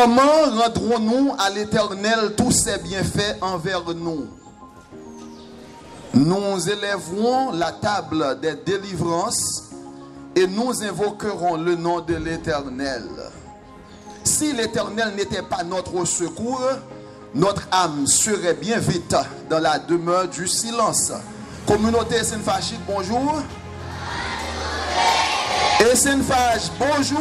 Comment rendrons-nous à l'Éternel tous ses bienfaits envers nous? Nous élèverons la table des délivrances et nous invoquerons le nom de l'Éternel. Si l'Éternel n'était pas notre secours, notre âme serait bien vite dans la demeure du silence. Communauté Essenfachik, bonjour. Essenfach, bonjour.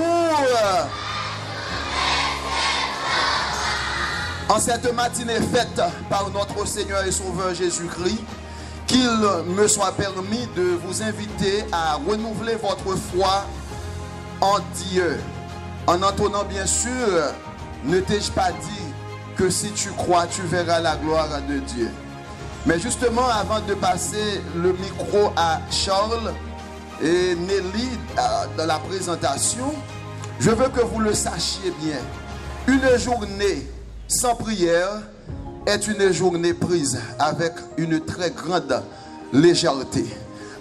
En cette matinée faite par notre Seigneur et Sauveur Jésus-Christ, qu'il me soit permis de vous inviter à renouveler votre foi en Dieu. En entonnant bien sûr, ne t'ai-je pas dit que si tu crois, tu verras la gloire de Dieu. Mais justement, avant de passer le micro à Charles et Nelly dans la présentation, je veux que vous le sachiez bien. Une journée sans prière est une journée prise avec une très grande légèreté.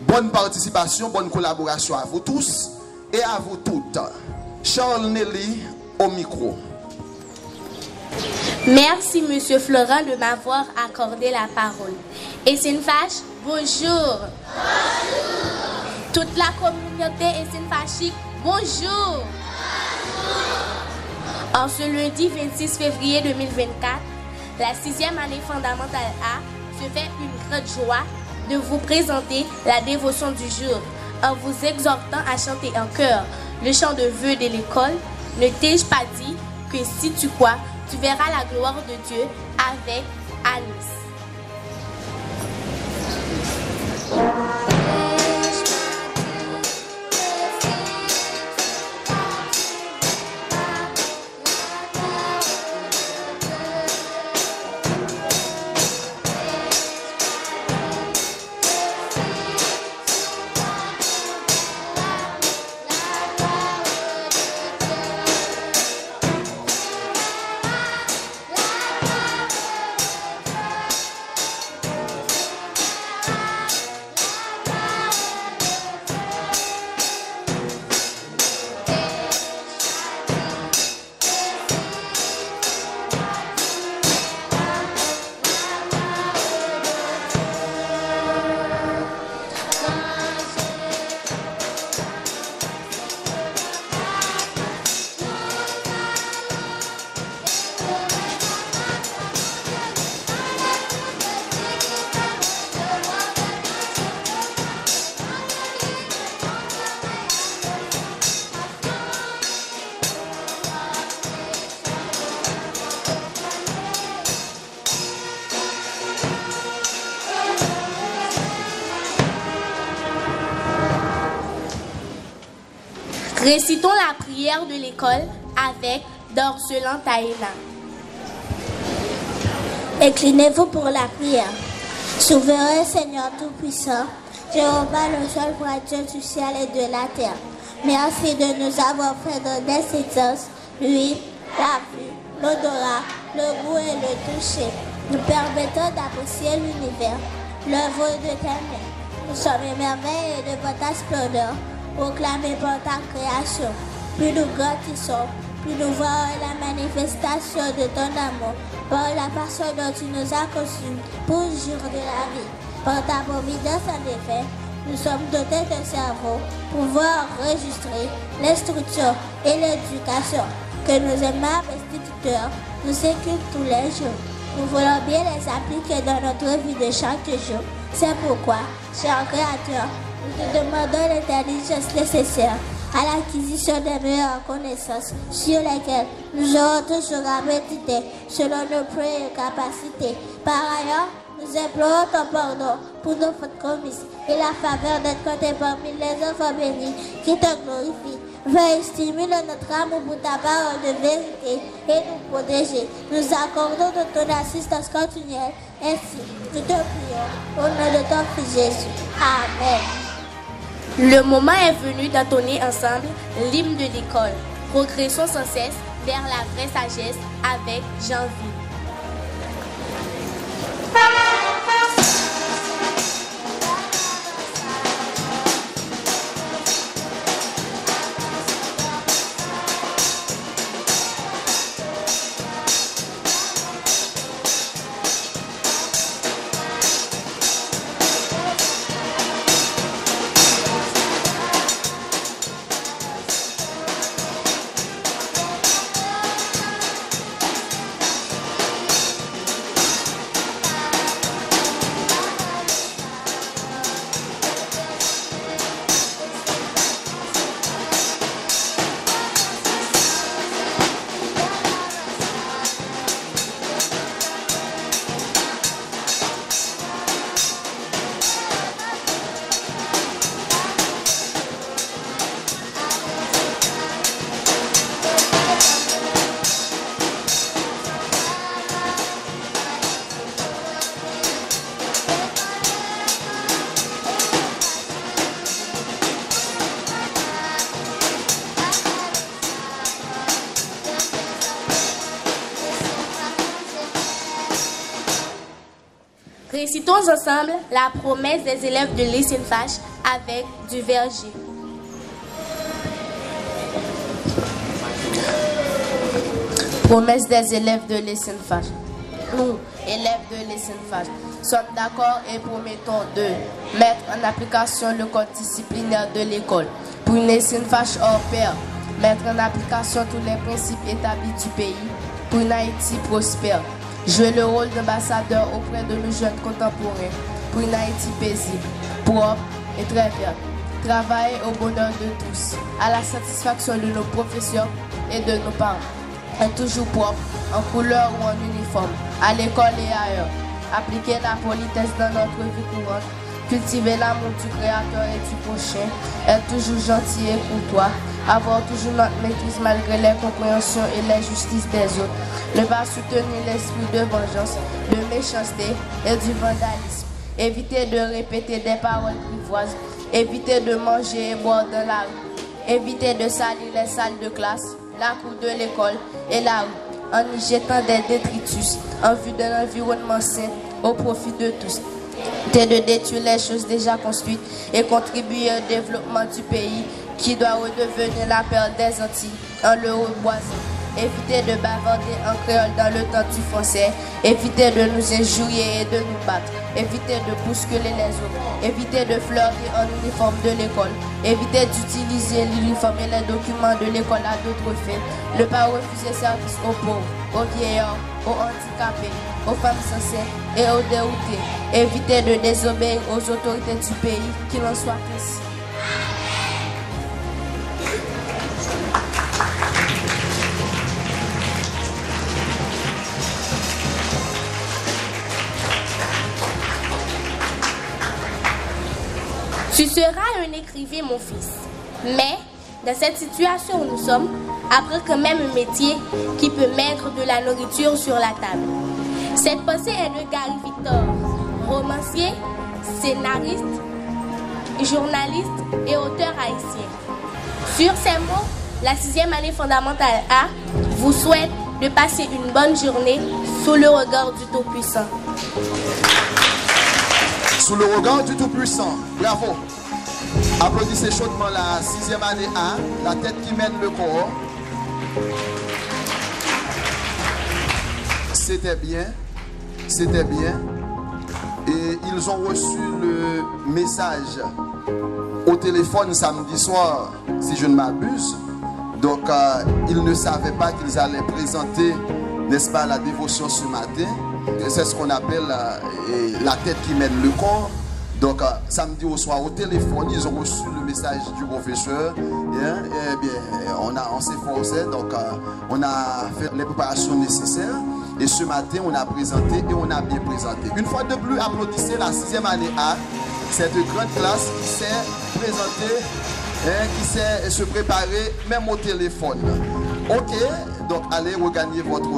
Bonne participation, bonne collaboration à vous tous et à vous toutes. Charles Nelly au micro. Merci Monsieur Florent de m'avoir accordé la parole. Essenfach, bonjour. Bonjour. Toute la communauté Essenfachik, bonjour. En ce lundi 26 février 2024, la 6e année fondamentale A se fait une grande joie de vous présenter la dévotion du jour en vous exhortant à chanter en chœur le chant de vœux de l'école. Ne t'ai-je pas dit que si tu crois, tu verras la gloire de Dieu avec Anis. Récitons la prière de l'école avec Dorcelan Taïna. Inclinez-vous pour la prière. Souverain Seigneur Tout-Puissant, Jéhovah le seul vrai Dieu du ciel et de la terre, merci de nous avoir fait donner cette sens, lui, la vue, l'odorat, le goût et le toucher, nous permettant d'apprécier l'univers, l'œuvre de tes mains. Nous sommes émerveillés devant ta splendeur, proclamée par ta création. Plus nous grandissons, plus nous voyons la manifestation de ton amour, par la façon dont tu nous as conçus pour le jour de la vie. Par ta providence en effet, nous sommes dotés de cerveau pour pouvoir enregistrer l'instruction et l'éducation que nos aimables instituteurs nous inculquent tous les jours. Nous voulons bien les appliquer dans notre vie de chaque jour. C'est pourquoi, cher Créateur, nous te demandons l'intelligence nécessaire à l'acquisition des meilleures connaissances sur lesquelles nous aurons toujours à méditer selon nos propres capacités. Par ailleurs, nous implorons ton pardon pour nos fautes commises et la faveur d'être comptés parmi les enfants bénis qui te glorifient. Veuille stimuler notre amour pour ta parole de vérité et nous protéger. Nous accordons de ton assistance continuelle. Ainsi, nous te prions au nom de ton Fils Jésus. Amen. Le moment est venu d'entonner ensemble l'hymne de l'école. Progressons sans cesse vers la vraie sagesse avec Jean-Vie. Récitons ensemble la promesse des élèves de l'Essenfach avec du verger. Promesse des élèves de l'Essenfach. Nous, élèves de l'Essenfach, sommes d'accord et promettons de mettre en application le code disciplinaire de l'école pour une Essenfach hors pair, mettre en application tous les principes établis du pays pour une Haïti prospère, jouer le rôle d'ambassadeur auprès de nos jeunes contemporains pour une Haïti paisible, propre et très verte, travailler au bonheur de tous, à la satisfaction de nos professeurs et de nos parents. Est toujours propre, en couleur ou en uniforme, à l'école et ailleurs. Appliquer la politesse dans notre vie courante, cultiver l'amour du Créateur et du prochain, être toujours gentil et courtois, avoir toujours notre maîtrise malgré les compréhensions et les justices des autres, ne pas soutenir l'esprit de vengeance, de méchanceté et du vandalisme, éviter de répéter des paroles grivoises, éviter de manger et boire dans la rue, éviter de salir les salles de classe, la cour de l'école et la rue, en y jetant des détritus en vue d'un environnement sain au profit de tous. C'est de détruire les choses déjà construites et contribuer au développement du pays qui doit redevenir la perle des Antilles en le reboisant. Éviter de bavarder en créole dans le temps du français, éviter de nous injurier et de nous battre, éviter de bousculer les autres, éviter de flirter en uniforme de l'école, éviter d'utiliser l'uniforme et les documents de l'école à d'autres fins, ne pas refuser service aux pauvres, aux vieillards, aux handicapés, aux femmes censées et aux déroutés, éviter de désobéir aux autorités du pays, qu'il en soit ainsi. Tu seras un écrivain, mon fils. Mais, dans cette situation où nous sommes, apprends quand même un métier qui peut mettre de la nourriture sur la table. Cette pensée est de Gary Victor, romancier, scénariste, journaliste et auteur haïtien. Sur ces mots, la 6e année fondamentale A vous souhaite de passer une bonne journée sous le regard du Tout-Puissant. Sous le regard du Tout-Puissant. Bravo. Applaudissez chaudement la 6e année A, la tête qui mène le corps. C'était bien. C'était bien. Et ils ont reçu le message au téléphone samedi soir, si je ne m'abuse. Donc, ils ne savaient pas qu'ils allaient présenter, n'est-ce pas, la dévotion ce matin. C'est ce qu'on appelle la tête qui mène le corps. Donc, samedi au soir, au téléphone, ils ont reçu le message du professeur. Et bien, on s'est forcé, donc on a fait les préparations nécessaires. Et ce matin, on a présenté et on a bien présenté. Une fois de plus, applaudissez la 6e année A, cette grande classe qui s'est présentée, qui sait se préparer même au téléphone. Ok, donc allez regagner votre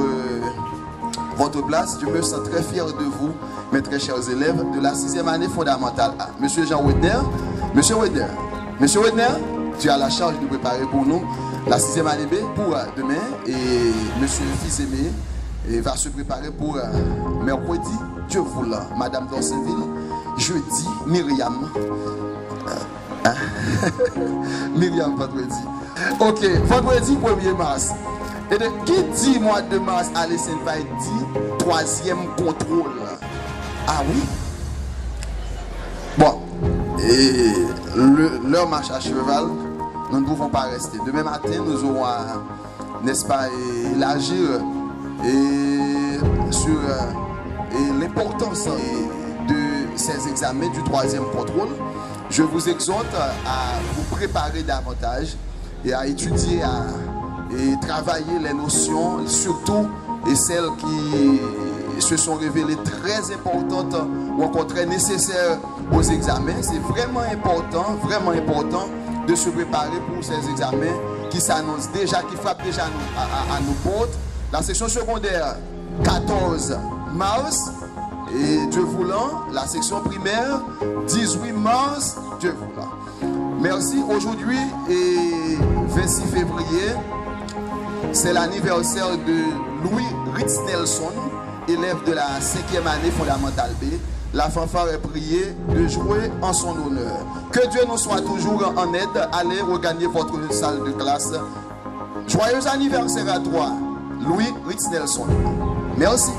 place. Je me sens très fier de vous, mes très chers élèves de la 6e année fondamentale A. Monsieur Jean Wedner, Monsieur Wedner, tu as la charge de préparer pour nous la 6e année B pour demain. Et Monsieur Fils-Aimé va se préparer pour mercredi, Dieu voulant. Madame Dorsenville, jeudi, Myriam. Myriam, vendredi. Ok, vendredi 1er mars. Et de, qui dit mois de mars à l'Essenfach dit 3e contrôle. Ah oui? Bon, et leur marche à cheval, nous ne pouvons pas rester. Demain matin, nous aurons à, n'est-ce pas, élargir sur l'importance de ces examens du 3e contrôle. Je vous exhorte à vous préparer davantage et à étudier et travailler les notions, surtout et celles qui se sont révélées très importantes ou encore très nécessaires aux examens. C'est vraiment important de se préparer pour ces examens qui s'annoncent déjà, qui frappent déjà à nos portes. La section secondaire, 14 mars, et Dieu voulant, la section primaire, 18 mars, Dieu voulant. Merci. Aujourd'hui, et 26 février, c'est l'anniversaire de Louis Ritz Nelson, élève de la 5e année fondamentale B. la fanfare est priée de jouer en son honneur. Que Dieu nous soit toujours en aide. Allez regagner votre salle de classe. Joyeux anniversaire à toi, Louis Ritz Nelson. Merci.